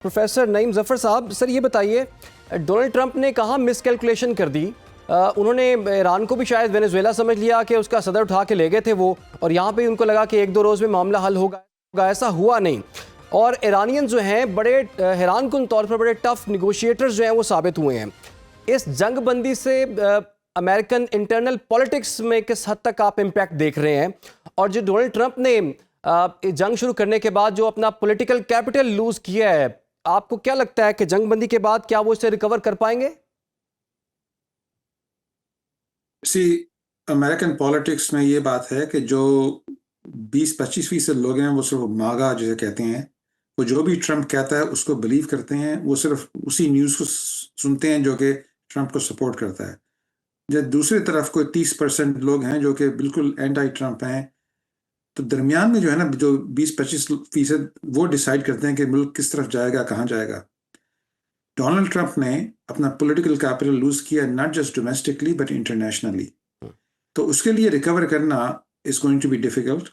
Professor Naeem Zafar साहब, sir ये बताइए, डोनाल्ड ट्रंप ने कहाँ मिसकैलकुलेशन कर दी? उन्होंने ईरान को भी शायद वेनेजुएला समझ लिया कि उसका सदर उठा के ले गए थे वो, और यहाँ पे उनको लगा कि एक दो रोज़ में मामला हल होगा। ऐसा हुआ नहीं, और ईरानियन जो हैं बड़े हैरान कुन तौर पर बड़े टफ निगोशिएटर्स जो हैं वो साबित हुए हैं। इस जंग बंदी से अमेरिकन इंटरनल पॉलिटिक्स में किस हद तक आप इम्पैक्ट देख रहे हैं? और जो डोनाल्ड ट्रंप ने जंग शुरू करने के बाद जो अपना पॉलिटिकल कैपिटल लूज किया है, आपको क्या लगता है कि जंगबंदी के बाद क्या वो इससे रिकवर कर पाएंगे? अमेरिकन पॉलिटिक्स में ये बात है कि जो 20-25% लोग हैं वो सिर्फ मागा जिसे कहते हैं, वो जो भी ट्रंप कहता है उसको बिलीव करते हैं। वो सिर्फ उसी न्यूज़ को सुनते हैं जो कि ट्रंप को सपोर्ट करता है। जब दूसरी तरफ कोई 30% लोग हैं जो कि बिल्कुल एंटी ट्रंप हैं, तो दरमियान में जो है ना, जो 20-25% वो डिसाइड करते हैं कि मुल्क किस तरफ जाएगा, कहाँ जाएगा। डोनाल्ड ट्रंप ने अपना पॉलिटिकल कैपिटल लूज किया, not just domestically but internationally. तो उसके लिए रिकवर करना is going to be difficult.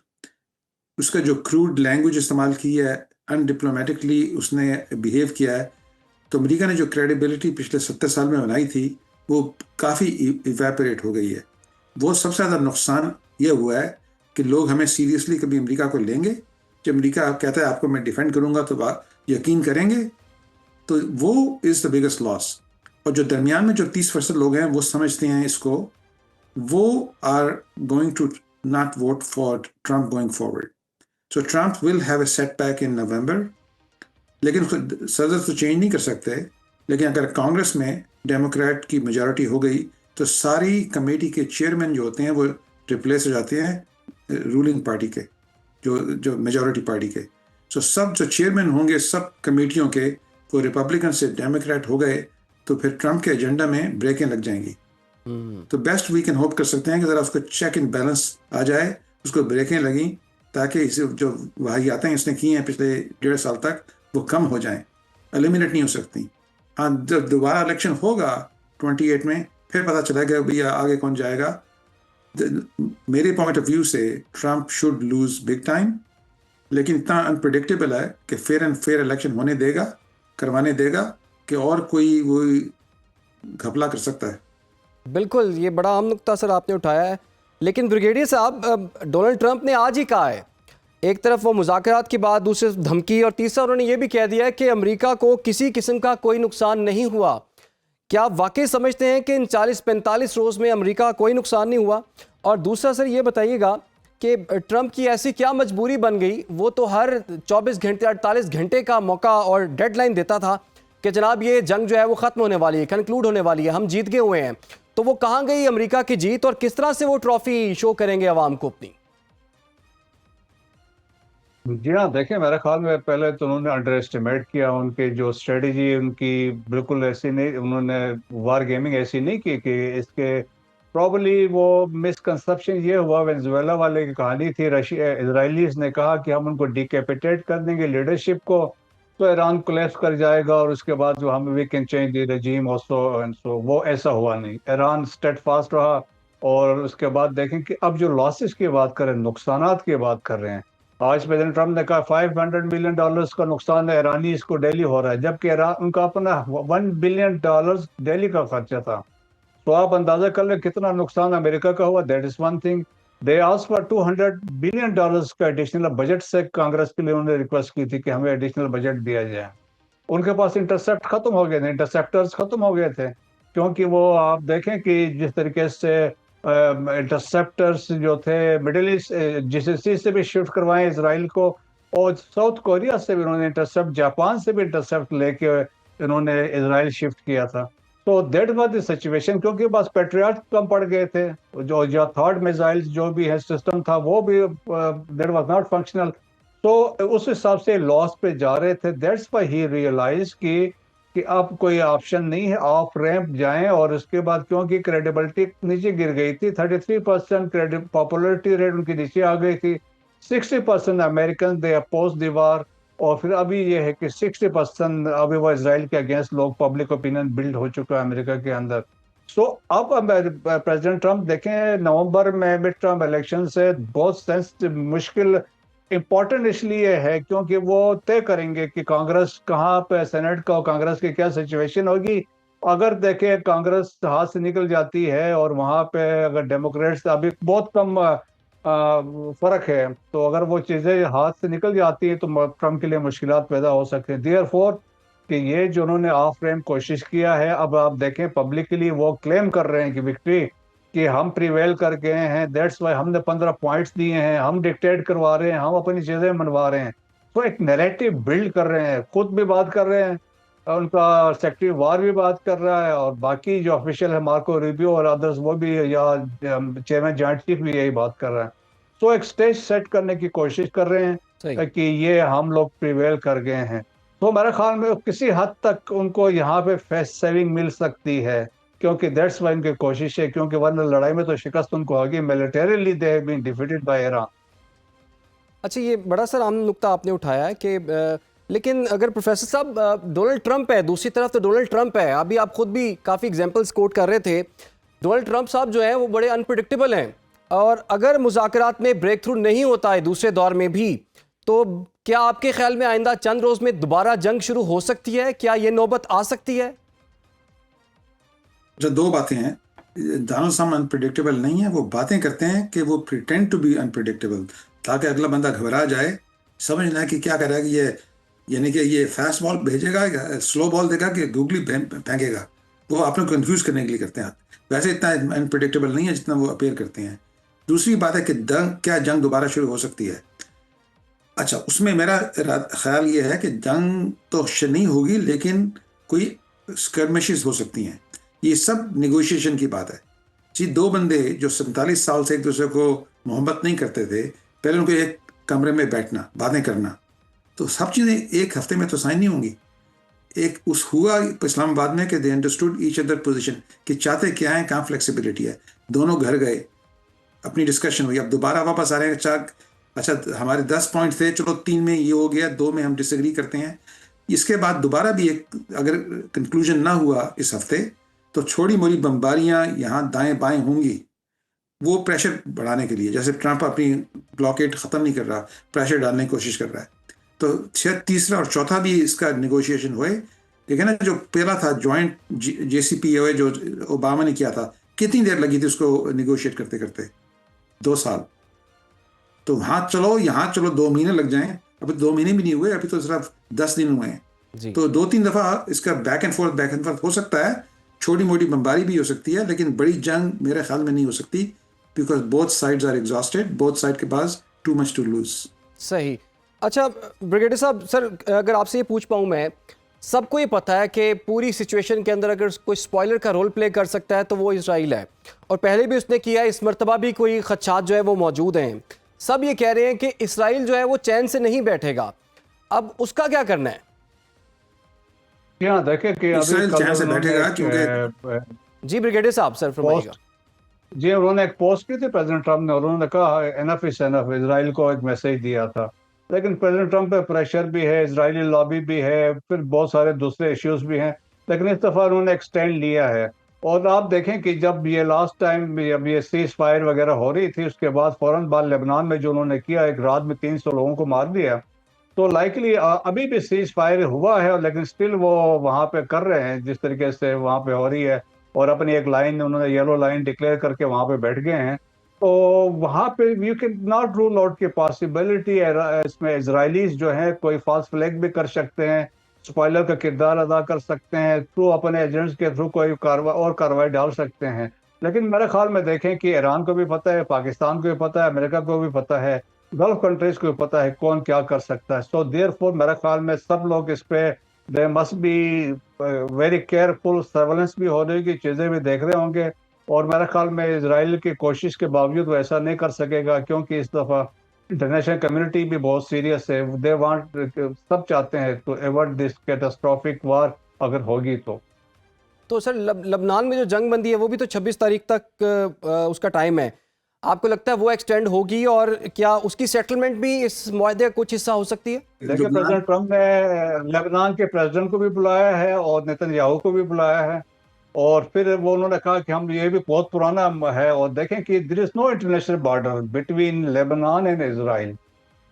उसका जो क्रूड लैंग्वेज इस्तेमाल की है, अनडिप्लोमेटिकली उसने बिहेव किया है, तो अमेरिका ने जो क्रेडिबिलिटी पिछले 70 साल में बनाई थी वो काफ़ी इवेपोरेट हो गई है। वो सबसे ज़्यादा नुकसान ये हुआ है कि लोग हमें सीरियसली कभी अमेरिका को लेंगे? जब अमेरिका कहता है आपको मैं डिफेंड करूंगा तो यकीन करेंगे? तो वो इज़ द बिगेस्ट लॉस। और जो दरमियान में जो 30% लोग हैं वो समझते हैं इसको, वो are going to not vote for Trump going forward. So Trump will have a setback in November, लेकिन सदर तो चेंज नहीं कर सकते। लेकिन अगर कांग्रेस में डेमोक्रेट की मेजॉरिटी हो गई तो सारी कमेटी के चेयरमैन जो होते हैं वो रिप्लेस हो जाते हैं रूलिंग पार्टी के, जो मेजॉरिटी पार्टी के। सो सब जो चेयरमैन होंगे सब कमेटियों के, वो रिपब्लिकन से डेमोक्रेट हो गए, तो फिर ट्रंप के एजेंडा में ब्रेकें लग जाएंगी। तो बेस्ट वी कैन होप कर सकते हैं कि ज़रा उसको चेक एंड बैलेंस आ जाए, उसको ब्रेकें लगी, ताकि इसे जो वाहियातें इसने की हैं पिछले 1.5 साल तक वो कम हो जाएं। एलिमिनेट नहीं हो सकती। हाँ, जब दोबारा इलेक्शन होगा 28 में, फिर पता चलेगा भैया आगे कौन जाएगा। मेरे पॉइंट ऑफ व्यू से Trump should lose big time, लेकिन इतना अनप्रिडिक्टेबल है कि फेयर एंड फेयर इलेक्शन होने देगा, करवाने देगा, कि और कोई वो घपला कर सकता है। बिल्कुल, ये बड़ा अहम नुक्ता सर आपने उठाया है। लेकिन ब्रिगेडियर साहब, डोनाल्ड ट्रंप ने आज ही कहा है, एक तरफ वो मुज़ाकरात की बात, दूसरी तरफ धमकी, और तीसरा उन्होंने ये भी कह दिया है कि अमेरिका को किसी किस्म का कोई नुकसान नहीं हुआ। क्या आप वाकई समझते हैं कि इन 40-45 रोज़ में अमेरिका कोई नुकसान नहीं हुआ? और दूसरा सर ये बताइएगा कि ट्रंप की ऐसी क्या मजबूरी बन गई, वो तो हर 24 घंटे 48 घंटे का मौका और डेडलाइन देता था कि जनाब ये जंग जो है वो ख़त्म होने वाली है, कंक्लूड होने वाली है, हम जीत गए हुए हैं। तो वो कहाँ गई अमेरिका की जीत, और किस तरह से वो ट्रॉफी शो करेंगे अवाम को अपनी? जी हाँ, देखिए मेरे ख्याल में पहले तो उन्होंने अंडर एस्टिमेट किया। उनकी जो स्ट्रेटजी उनकी बिल्कुल ऐसी नहीं, उन्होंने वार गेमिंग ऐसी नहीं की कि इसके प्रॉबली वो मिसकंसेप्शन ये हुआ। वेनेजुएला वाले की कहानी थी, रशिया इजराइलीज ने कहा कि हम उनको डिकैपिटेट कर देंगे लीडरशिप को, तो ईरान कोलैप्स कर जाएगा और उसके बाद जो हम we can change the regime also and so. वो ऐसा हुआ नहीं, ईरान स्टेडफास्ट रहा। और उसके बाद देखें कि अब जो लॉसेस की बात करें, नुकसानात की बात कर रहे हैं, आज प्रेसिडेंट ट्रंप ने कहा $500 मिलियन का नुकसान है ईरानी इसको डेली हो रहा है, जबकि उनका अपना $1 बिलियन डेली का खर्चा था। तो आप अंदाजा कर ले कितना नुकसान अमेरिका का हुआ। That is one thing. They asked for $200 billion का एडिशनल बजट से कांग्रेस के लिए उन्होंने रिक्वेस्ट की थी कि हमें एडिशनल बजट दिया जाए। उनके पास इंटरसेप्ट खत्म हो गए थे, इंटरसेप्टर्स खत्म हो गए थे, क्योंकि वो आप देखें कि जिस तरीके से इंटरसेप्टर्स जो थे मिडिल ईस्ट जीसीसी से भी शिफ्ट करवाए इसराइल को, और साउथ कोरिया से भी उन्होंने इंटरसेप्ट, जापान से भी इंटरसेप्ट लेके इन्होंने इसराइल शिफ्ट किया था। तो दैट वाज द सिचुएशन, क्योंकि बस पैट्रियट कम पड़ गए थे। जो थर्ड मिसाइल्स जो भी है सिस्टम था वो भी दैट वाज नॉट फंक्शनल। तो उस हिसाब से लॉस पे जा रहे थे। दैट्स व्हाई ही रियलाइज कि अब कोई ऑप्शन नहीं है, ऑफ रैंप जाएं। और उसके बाद क्योंकि क्रेडिबिलिटी नीचे गिर गई थी, 33% पॉपुलरिटी रेट उनकी नीचे आ गई थी। 60% American they oppose the war, और फिर अभी ये है कि 60% अभी वो इसराइल के अगेंस्ट लोग पब्लिक ओपिनियन बिल्ड हो चुका है अमेरिका के अंदर। सो अब प्रेसिडेंट ट्रंप देखें, नवंबर में मिड टर्म इलेक्शन से बहुत सेंसिटिव मुश्किल इम्पोर्टेंट इसलिए है क्योंकि वो तय करेंगे कि कांग्रेस कहाँ पे, सेनेट का और कांग्रेस की क्या सिचुएशन होगी। अगर देखें कांग्रेस हाथ से निकल जाती है और वहाँ पे अगर डेमोक्रेट्स, अभी बहुत कम फर्क है, तो अगर वो चीज़ें हाथ से निकल जाती हैं तो ट्रम्प के लिए मुश्किलात पैदा हो सकते हैं। देयरफॉर कि ये जो उन्होंने ऑफ फ्रेम कोशिश किया है, अब आप देखें पब्लिकली वो क्लेम कर रहे हैं कि विक्ट्री, कि हम प्रिवेल कर गए हैं, दैट्स वाई हमने 15 पॉइंट्स दिए हैं, हम डिक्टेट करवा रहे हैं, हम अपनी चीजें मनवा रहे हैं। तो एक नैरेटिव बिल्ड कर रहे हैं, खुद भी बात कर रहे हैं, और उनका सेक्रेटरी वार भी बात कर रहा है, और बाकी जो ऑफिशियल है मार्को रूबियो और अदर्स वो भी, या चेयरमैन जॉइंट चीफ भी यही बात कर रहा है। तो एक स्टेज सेट करने की कोशिश कर रहे सही। हैं कि ये हम लोग प्रिवेल कर गए हैं। तो मेरे ख्याल में किसी हद तक उनको यहाँ पे फेस सेविंग मिल सकती है, क्योंकि दैट्स वाई उनकी कोशिश है, क्योंकि वरना लड़ाई में तो शिकस्त उनको होगी। Militarily they have been defeated by Iran. अच्छा, ये बड़ा सर अहम नुक्ता आपने उठाया है कि लेकिन अगर प्रोफेसर साहब डोनाल्ड ट्रंप है, दूसरी तरफ तो डोनाल्ड ट्रंप है, अभी आप खुद भी काफ़ी एग्जांपल्स कोट कर रहे थे। डोनाल्ड ट्रंप साहब जो हैं वो बड़े अनप्रिडिक्टेबल हैं, और अगर मुज़ाकरात में ब्रेक थ्रू नहीं होता है दूसरे दौर में भी, तो क्या आपके ख्याल में आइंदा चंद रोज़ में दोबारा जंग शुरू हो सकती है? क्या ये नौबत आ सकती है? जो दो बातें हैं, डोनाल्ड ट्रम्प अनप्रिडिक्टेबल नहीं है। वो बातें करते हैं कि वो प्रिटेंड टू बी अनप्रिडिक्टेबल, ताकि अगला बंदा घबरा जाए, समझना कि क्या करेगा, कि ये यानी कि ये फास्ट बॉल भेजेगा या स्लो बॉल देगा कि गूगली फेंकेगा। वो आपने कंफ्यूज करने के लिए करते हैं। वैसे इतना अनप्रिडिक्टेबल नहीं है जितना वो अपेयर करते हैं। दूसरी बात है कि क्या जंग दोबारा शुरू हो सकती है? अच्छा, उसमें मेरा ख्याल ये है कि जंग तो नहीं होगी, लेकिन कोई स्कर्मिशेस हो सकती हैं। ये सब निगोशिएशन की बात है जी। दो बंदे जो 47 साल से एक दूसरे को मोहब्बत नहीं करते थे, पहले उनको एक कमरे में बैठना, बातें करना, तो सब चीज़ें एक हफ्ते में तो साइन नहीं होंगी। एक उस हुआ इस्लामाबाद में कि they understood each other position, कि चाहते क्या है, कहाँ फ्लेक्सिबिलिटी है। दोनों घर गए, अपनी डिस्कशन हुई, अब दोबारा वापस आ रहे हैं। अच्छा हमारे 10 पॉइंट थे, चलो 3 में ये हो गया, 2 में हम डिसएग्री करते हैं। इसके बाद दोबारा भी एक अगर कंक्लूजन ना हुआ इस हफ्ते, तो छोटी मोटी बमबारियां यहाँ दाएं बाएं होंगी, वो प्रेशर बढ़ाने के लिए। जैसे ट्रंप अपनी ब्लॉकेट ख़त्म नहीं कर रहा, प्रेशर डालने की कोशिश कर रहा है, तो शायद तीसरा और चौथा भी इसका निगोशिएशन हुए। देखिए ना, जो पहला था जॉइंट JCPOA जो ओबामा ने किया था, कितनी देर लगी थी उसको निगोशिएट करते करते? 2 साल। तो हाथ चलो, यहाँ चलो 2 महीने लग जाएं, अभी 2 महीने भी नहीं हुए, अभी तो सिर्फ 10 दिन हुए हैं। जी। तो 2-3 दफ़ा इसका बैक एंड फोर्थ हो सकता है। छोटी मोटी बमबारी भी हो सकती है, लेकिन बड़ी जंग मेरे ख्याल में नहीं हो सकती, because both sides are exhausted, both side के पास टू मच टू लूज। सही। अच्छा ब्रिगेडियर साहब, सर अगर आपसे ये पूछ पाऊँ मैं, सबको ये पता है कि पूरी सिचुएशन के अंदर अगर कोई स्पॉइलर का रोल प्ले कर सकता है तो वो इसराइल है, और पहले भी उसने किया, इस मरतबा भी कोई खदशात जो है वो मौजूद हैं। सब ये कह रहे हैं कि इसराइल जो है वो चैन से नहीं बैठेगा, अब उसका क्या करना है? यहाँ देखें कि अभी इसराइल कल चैन से बैठेगा क्योंकि जी ब्रिगेडियर साहब, सर फरमाइएगा। जी उन्होंने एक पोस्ट की थी प्रेसिडेंट ट्रम्प ने, और उन्होंने कहा एनफ इज एनफ, इसराइल को एक मैसेज दिया था। लेकिन प्रेसिडेंट ट्रम्प पे प्रेशर भी है, इजरायली लॉबी भी है, फिर बहुत सारे दूसरे इश्यूज भी हैं, लेकिन इस दफ़ा उन्होंने एक्सटेंड लिया है। और आप देखें कि जब ये लास्ट टाइम जब ये सीज फायर वगैरह हो रही थी, उसके बाद फौरन बाद लेबनान में जो उन्होंने किया, एक रात में 300 लोगों को मार दिया, तो लाइकली अभी भी सीज फायर हुआ है, लेकिन स्टिल वो वहाँ पे कर रहे हैं जिस तरीके से वहाँ पे हो रही है, और अपनी एक लाइन उन्होंने येलो लाइन डिक्लेयर करके वहाँ पे बैठ गए हैं। तो वहाँ पे you can not rule out की पॉसिबिलिटी है, इसमें इजरायलीज जो हैं कोई फॉल्स फ्लैग भी कर सकते हैं, स्पॉइलर का किरदार अदा कर सकते हैं, थ्रू अपने एजेंट्स के थ्रू कोई कार्रवाई डाल सकते हैं। लेकिन मेरे ख्याल में देखें कि ईरान को भी पता है, पाकिस्तान को भी पता है, अमेरिका को भी पता है, गल्फ कंट्रीज को भी पता है कौन क्या कर सकता है। सो देयरफॉर मेरे ख्याल में सब लोग इस पे they must be very careful, surveillance भी हो रही, चीज़ें भी देख रहे होंगे। और मेरे ख्याल में इजराइल की कोशिश के बावजूद वो ऐसा नहीं कर सकेगा, क्योंकि इस दफ़ा इंटरनेशनल कम्युनिटी भी बहुत सीरियस है। दे वांट, सब चाहते हैं टू अवॉइड दिस कैटास्ट्रोफिक वार अगर होगी तो सर लबनान में जो जंग बंदी है वो भी तो 26 तारीख तक उसका टाइम है, आपको लगता है वो एक्सटेंड होगी, और क्या उसकी सेटलमेंट भी इस मुआहदे का कुछ हिस्सा हो सकती है? देखिए प्रेसिडेंट ट्रम्प ने लेबनान के प्रेसिडेंट को भी बुलाया है और नेतन्याहू को भी बुलाया है, और फिर वो उन्होंने कहा कि हम, ये भी बहुत पुराना है, और देखें कि there is no international border between Lebanon and Israel,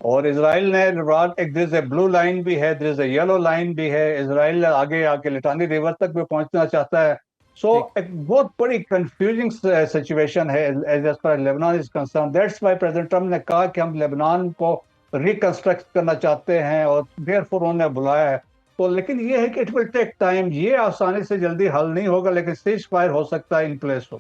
और इसराइल ने एक there is a blue line भी है, there is a yellow line भी है। इसराइल आगे आके लिटानी रिवर तक भी पहुंचना चाहता है। सो एक बहुत बड़ी कंफ्यूजिंग सिचुएशन है as far Lebanon is concerned. That's why president Trump ने कहा कि हम लेबनान को रिकंस्ट्रक्ट करना चाहते हैं और देयरफॉर उन्होंने बुलाया है। तो लेकिन ये है कि इट विल टेक टाइम, ये आसानी से जल्दी हल नहीं होगा, लेकिन सीज फायर हो सकता है इन प्लेस हो।